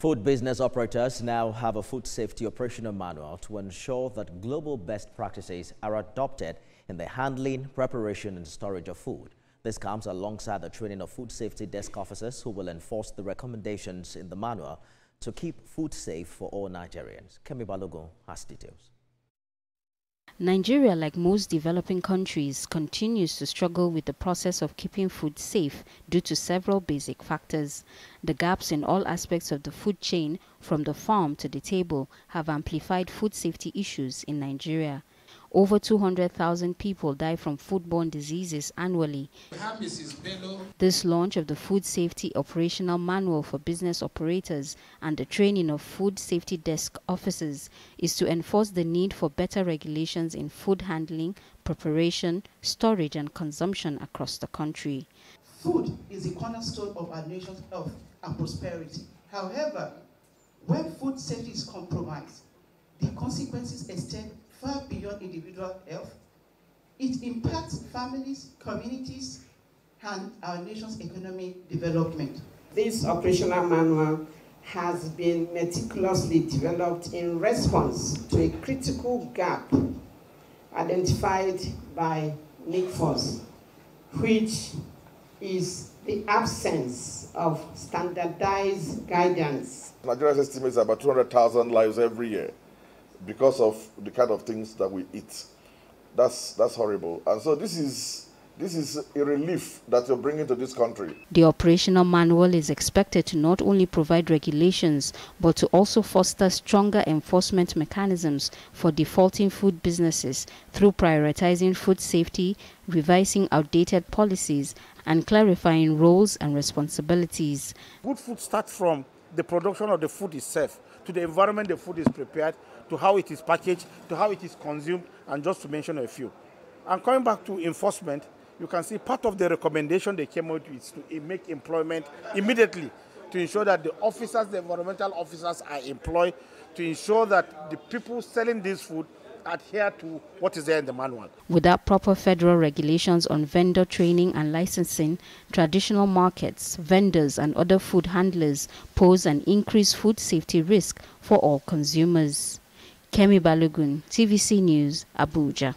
Food business operators now have a food safety operational manual to ensure that global best practices are adopted in the handling, preparation and storage of food. This comes alongside the training of food safety desk officers who will enforce the recommendations in the manual to keep food safe for all Nigerians. Kemi Balogun has details. Nigeria, like most developing countries, continues to struggle with the process of keeping food safe due to several basic factors. The gaps in all aspects of the food chain, from the farm to the table, have amplified food safety issues in Nigeria. Over 200,000 people die from foodborne diseases annually. This launch of the Food Safety Operational Manual for business operators and the training of food safety desk officers is to enforce the need for better regulations in food handling, preparation, storage and consumption across the country. Food is the cornerstone of our nation's health and prosperity. However, when food safety is compromised, the consequences extend far beyond individual health. It impacts families, communities, and our nation's economic development. This operational manual has been meticulously developed in response to a critical gap identified by NICFOS, which is the absence of standardized guidance. Nigeria's estimates about 200,000 lives every year because of the kind of things that we eat. That's horrible. And so this is a relief that you're bringing to this country. The operational manual is expected to not only provide regulations, but to also foster stronger enforcement mechanisms for defaulting food businesses through prioritizing food safety, revising outdated policies, and clarifying roles and responsibilities. Good food starts from the production of the food itself, to the environment the food is prepared, to how it is packaged, to how it is consumed, and just to mention a few. And coming back to enforcement, you can see part of the recommendation they came out with is to make employment immediately, to ensure that the officers, the environmental officers are employed, to ensure that the people selling this food adhere to what is there in the manual. Without proper federal regulations on vendor training and licensing, traditional markets, vendors and other food handlers pose an increased food safety risk for all consumers. Kemi Balogun, TVC News, Abuja.